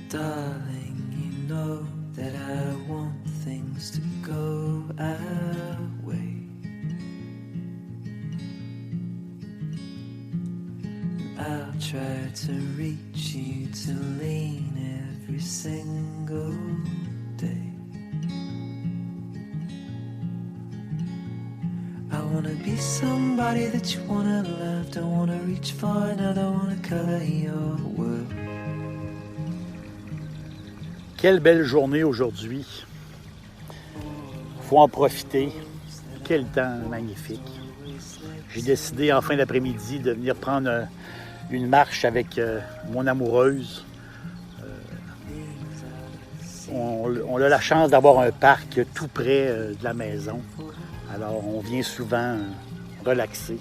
Darling, you know that I want things to go our way. I'll try to reach you to lean every single day. I wanna be somebody that you wanna love. Don't wanna reach for another, wanna color your world. Quelle belle journée aujourd'hui. Faut en profiter. Quel temps magnifique. J'ai décidé en fin d'après-midi de venir prendre une marche avec mon amoureuse. On a la chance d'avoir un parc tout près de la maison. Alors, on vient souvent relaxer.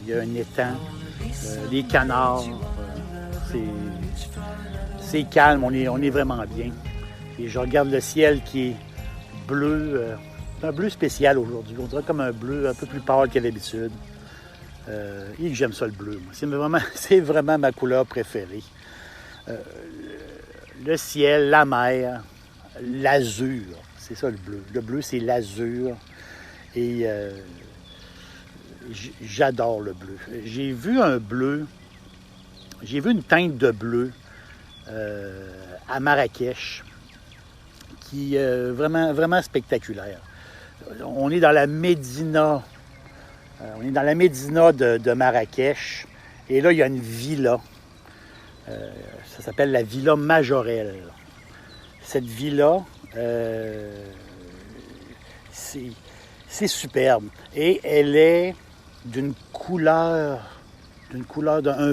Il y a un étang, les canards, c'est calme, on est vraiment bien. Et je regarde le ciel qui est bleu, un bleu spécial aujourd'hui. On dirait comme un bleu un peu plus pâle qu'à l'habitude. Et j'aime ça le bleu, moi. C'est vraiment ma couleur préférée. Le ciel, la mer, l'azur, c'est ça le bleu. Le bleu, c'est l'azur. Et j'adore le bleu. J'ai vu une teinte de bleu à Marrakech qui est vraiment, vraiment spectaculaire. On est dans la Médina. De Marrakech. Et là, il y a une villa. Ça s'appelle la Villa Majorelle. Cette villa, c'est superbe. Et elle est d'un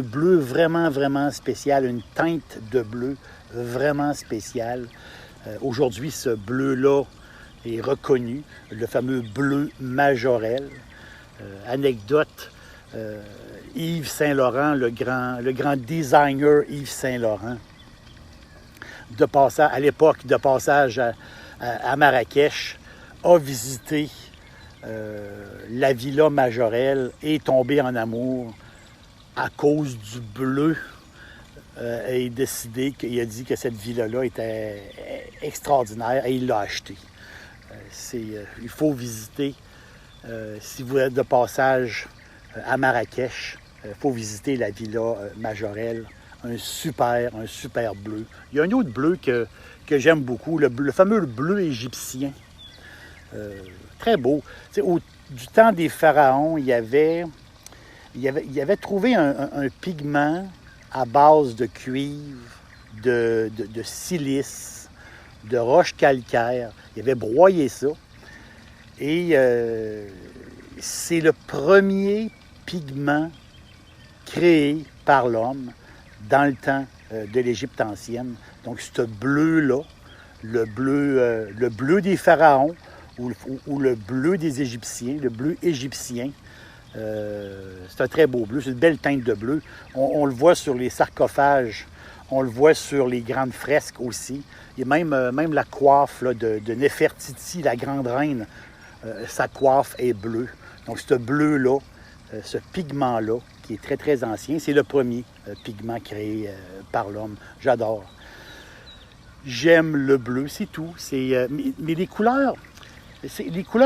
bleu vraiment, vraiment spécial, une teinte de bleu vraiment spéciale. Aujourd'hui, ce bleu-là est reconnu, le fameux bleu Majorelle. Anecdote, Yves Saint-Laurent, le grand designer Yves Saint-Laurent, à l'époque de passage à Marrakech, a visité la Villa Majorelle et est tombé en amour à cause du bleu et il a dit que cette villa-là était extraordinaire et il l'a achetée. Il faut visiter, si vous êtes de passage à Marrakech, il faut visiter la Villa Majorelle. Un super bleu. Il y a un autre bleu que j'aime beaucoup, le fameux bleu égyptien. Très beau. Du temps des pharaons, il avait trouvé un pigment à base de cuivre, de silice, de roche calcaire. Il avait broyé ça. Et c'est le premier pigment créé par l'homme dans le temps de l'Égypte ancienne. Donc, ce bleu-là, le bleu des pharaons ou le bleu des Égyptiens, le bleu égyptien, c'est un très beau bleu, c'est une belle teinte de bleu. On le voit sur les sarcophages, on le voit sur les grandes fresques aussi. Et même la coiffe là, de Néfertiti, la grande reine, sa coiffe est bleue. Donc, ce bleu-là, ce pigment-là, qui est très, très ancien, c'est le premier pigment créé par l'homme. J'adore. J'aime le bleu, c'est tout. Mais les couleurs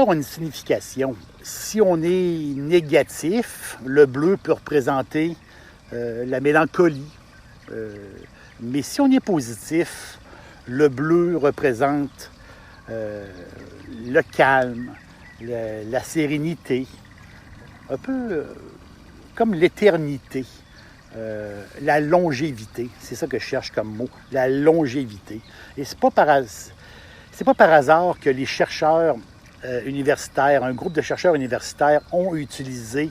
ont une signification. Si on est négatif, le bleu peut représenter la mélancolie. Mais si on est positif, le bleu représente le calme, la sérénité, un peu comme l'éternité, la longévité. C'est ça que je cherche comme mot, la longévité. Et c'est pas par hasard que les chercheurs universitaires, un groupe de chercheurs universitaires ont utilisé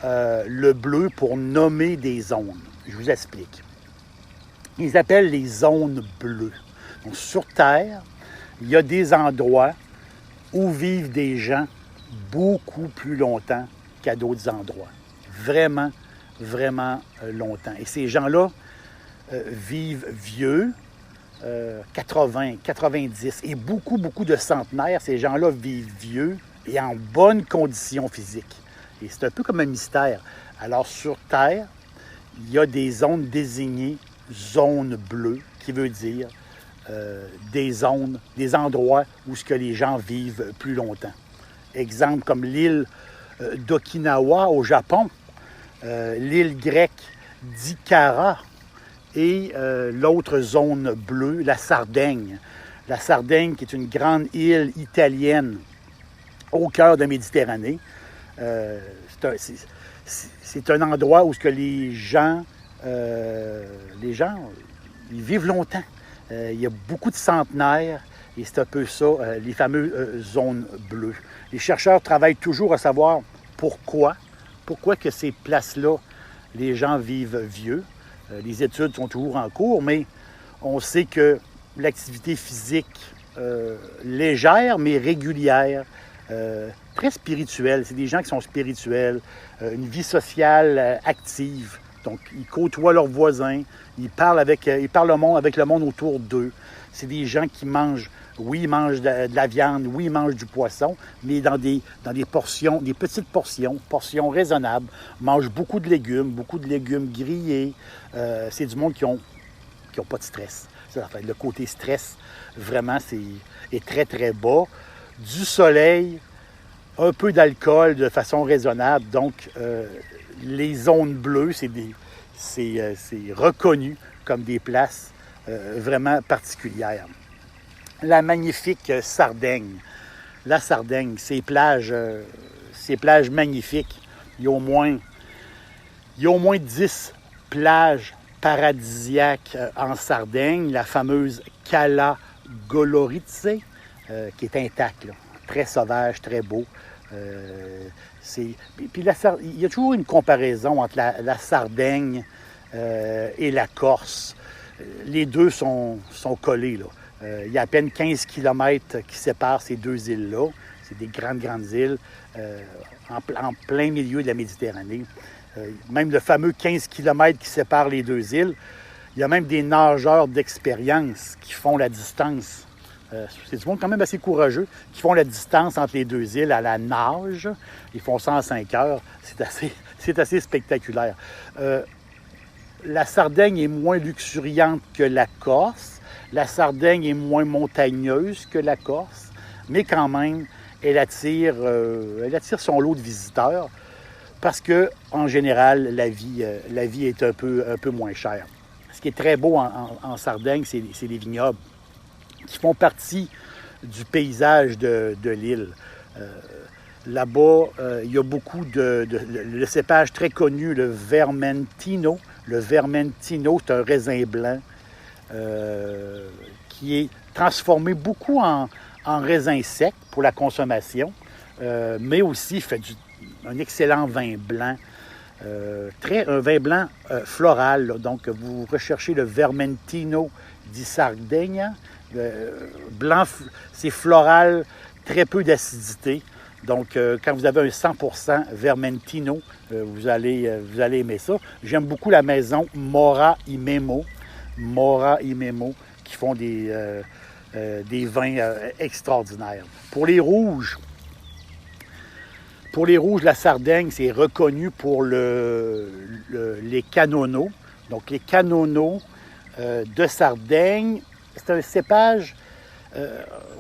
le bleu pour nommer des zones. Je vous explique. Ils appellent les zones bleues. Donc, sur Terre, il y a des endroits où vivent des gens beaucoup plus longtemps qu'à d'autres endroits. Vraiment, vraiment longtemps. Et ces gens-là vivent vieux, 80, 90, et beaucoup, beaucoup de centenaires. Ces gens-là vivent vieux et en bonne condition physique. Et c'est un peu comme un mystère. Alors, sur Terre, il y a des zones désignées zone bleue, qui veut dire des zones, des endroits où ce que les gens vivent plus longtemps. Exemple comme l'île d'Okinawa au Japon, l'île grecque d'Ikara et l'autre zone bleue, la Sardaigne. La Sardaigne qui est une grande île italienne au cœur de la Méditerranée. C'est un endroit où ce que les gens ils vivent longtemps. Il y a beaucoup de centenaires et c'est un peu ça, les fameuses zones bleues. Les chercheurs travaillent toujours à savoir pourquoi que ces places-là, les gens vivent vieux. Les études sont toujours en cours, mais on sait que l'activité physique légère mais régulière, très spirituelle, c'est des gens qui sont spirituels, une vie sociale active. Donc, ils côtoient leurs voisins, ils parlent avec le monde autour d'eux. C'est des gens qui mangent, oui, ils mangent de la viande, oui, ils mangent du poisson, mais dans des portions, des petites portions raisonnables. Ils mangent beaucoup de légumes grillés. C'est du monde qui ont pas de stress. Ça fait, le côté stress, vraiment, est très, très bas. Du soleil, un peu d'alcool de façon raisonnable. Donc, les zones bleues, c'est reconnu comme des places vraiment particulières. La magnifique Sardaigne. La Sardaigne, ces plages magnifiques. Il y a au moins 10 plages paradisiaques en Sardaigne. La fameuse Cala Goloritse, qui est intacte, là. Très sauvage, très beau. Puis il y a toujours une comparaison entre la Sardaigne et la Corse. Les deux sont collés, là. Il y a à peine 15 km qui séparent ces deux îles-là. C'est des grandes îles en plein milieu de la Méditerranée. Même le fameux 15 km qui sépare les deux îles, il y a même des nageurs d'expérience qui font la distance. C'est du monde quand même assez courageux, qui font la distance entre les deux îles à la nage. Ils font ça en 5 heures. C'est assez spectaculaire. La Sardaigne est moins luxuriante que la Corse. La Sardaigne est moins montagneuse que la Corse. Mais quand même, elle attire son lot de visiteurs parce que, en général, la vie est un peu moins chère. Ce qui est très beau en Sardaigne, c'est les vignobles qui font partie du paysage de l'île. Là-bas, il y a beaucoup le cépage très connu, le Vermentino. Le Vermentino, c'est un raisin blanc qui est transformé beaucoup en raisin sec pour la consommation, mais aussi fait un excellent vin blanc. Un vin blanc floral. Là. Donc, vous recherchez le Vermentino di Sardegna. Blanc, c'est floral, très peu d'acidité. Donc, quand vous avez un 100% Vermentino, vous allez aimer ça. J'aime beaucoup la maison Mora Imemo, qui font des vins extraordinaires. Pour les rouges, la Sardaigne, c'est reconnu pour les Canono. Donc, les Canono de Sardaigne, c'est un cépage,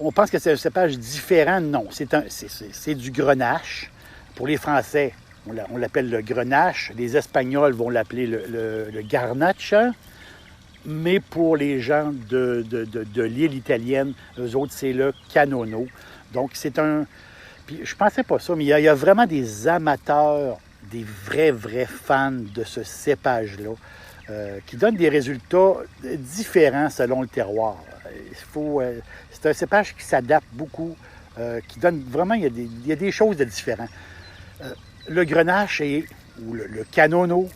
on pense que c'est un cépage différent. Non, c'est du Grenache. Pour les Français, on l'appelle le Grenache. Les Espagnols vont l'appeler le Garnacha. Mais pour les gens de l'île italienne, eux autres, c'est le Canono. Donc, c'est un... Puis, je pensais pas ça, mais il y a vraiment des amateurs, des vrais fans de ce cépage-là, qui donnent des résultats différents selon le terroir. C'est un cépage qui s'adapte beaucoup, qui donne vraiment... Il y a des choses de différents. Le Grenache ou le Canono,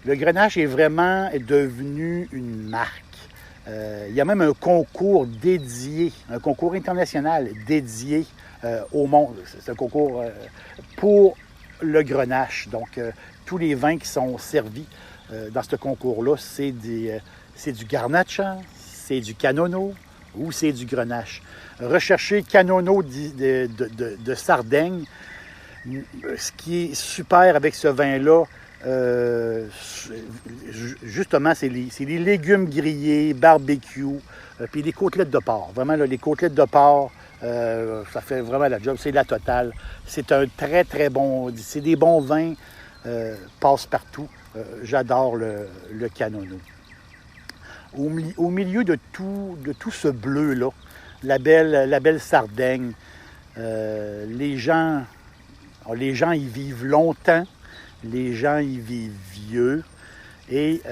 le Grenache est vraiment devenu une marque. Il y a même un concours dédié, un concours international dédié au monde. C'est un concours pour le Grenache. Donc, tous les vins qui sont servis dans ce concours-là, c'est du Garnacha, c'est du Canono ou c'est du Grenache. Recherchez Canono de Sardaigne. Ce qui est super avec ce vin-là, justement, c'est les légumes grillés, barbecue, puis les côtelettes de porc. Vraiment, là, les côtelettes de porc, ça fait vraiment la job. C'est la totale. C'est un très, très bon... C'est des bons vins, passe-partout. J'adore le Canono. Au milieu de tout ce bleu-là, la belle Sardaigne, les gens y vivent longtemps, les gens y vivent vieux. Et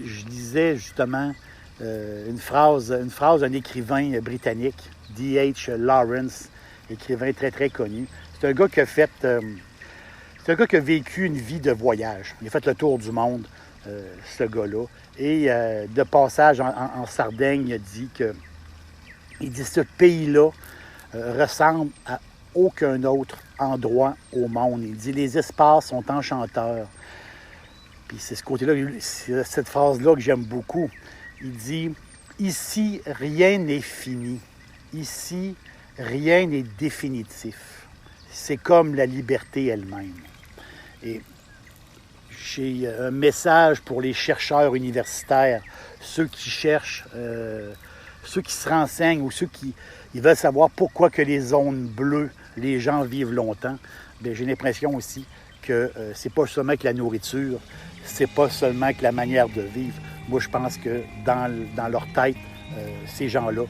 je lisais justement une phrase d'un écrivain britannique, D.H. Lawrence, écrivain très, très connu. C'est un gars qui a vécu une vie de voyage. Il a fait le tour du monde, ce gars-là. Et de passage en Sardaigne, il dit ce pays-là ressemble à aucun autre endroit au monde. Il dit les espaces sont enchanteurs. Puis c'est ce côté-là, c'est cette phrase-là que j'aime beaucoup. Il dit ici, rien n'est fini. Ici, rien n'est définitif. C'est comme la liberté elle-même. Et j'ai un message pour les chercheurs universitaires, ceux qui cherchent, ceux qui se renseignent ou ceux qui veulent savoir pourquoi que les zones bleues, les gens vivent longtemps. Bien, j'ai l'impression aussi que c'est pas seulement que la nourriture, c'est pas seulement que la manière de vivre. Moi, je pense que dans leur tête, ces gens-là,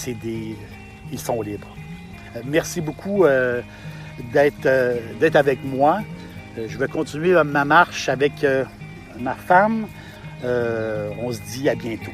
ils sont libres. Merci beaucoup d'être avec moi. Je vais continuer ma marche avec ma femme. On se dit à bientôt.